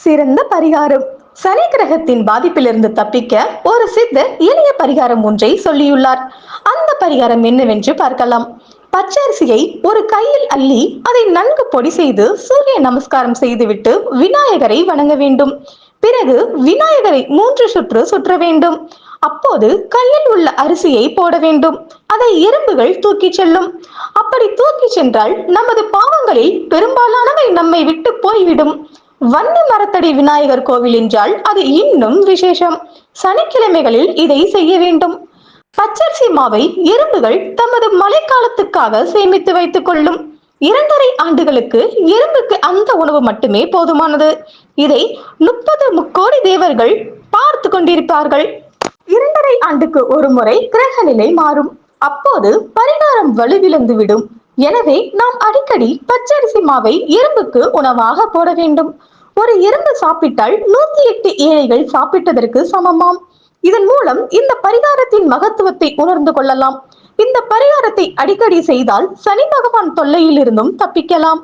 சிறந்த பரிகாரம். சனி கிரகத்தின் பாதிப்பிலிருந்து தப்பிக்க ஒரு சித்தர் எளிய பரிகாரம் ஒன்றை சொல்லியுள்ளார். அந்த பரிகாரம் என்னவென்று பார்க்கலாம். பச்சரிசியை ஒரு கையில் அள்ளி அதை நன்கு பொடி செய்து சூரிய நமஸ்காரம் செய்துவிட்டு விநாயகரை வணங்க வேண்டும். பிறகு விநாயகரை 3 சுற்று சுற்ற வேண்டும். அப்போது கையில் உள்ள அரிசியை போட வேண்டும். அதை எறும்புகள் தூக்கி செல்லும். அப்படி தூக்கி சென்றால் நமது பாவங்களில் பெரும்பாலானவை நம்மை விட்டு போய்விடும். வன்னி மரத்தடி விநாயகர் கோவில் என்றால் அது இன்னும் விசேஷம். சனிக்கிழமைகளில் இதை செய்ய வேண்டும். பச்சரிசி மாவை எறும்புகள் தமது மழைக்காலத்துக்காக சேமித்து வைத்துக் கொள்ளும். 2½ ஆண்டுகளுக்கு எறும்புக்கு அந்த உணவு மட்டுமே போதுமானது. இதை 30 முக்கோடி தேவர்கள் பார்த்து கொண்டிருப்பார்கள். 2½ ஆண்டுக்கு ஒரு முறை கிரக நிலை மாறும். அப்போது பரிகாரம் வலுவிழந்து விடும். எனவே நாம் அடிக்கடி பச்சரிசி மாவை எறும்புக்கு உணவாக போட வேண்டும். ஒரு எறும்பு சாப்பிட்டால் 108 ஏழைகள் சாப்பிட்டதற்கு சமமாம். இதன் மூலம் இந்த பரிகாரத்தின் மகத்துவத்தை உணர்ந்து கொள்ளலாம். இந்த பரிகாரத்தை அடிக்கடி செய்தால் சனி பகவான் தொல்லையில் இருந்தும் தப்பிக்கலாம்.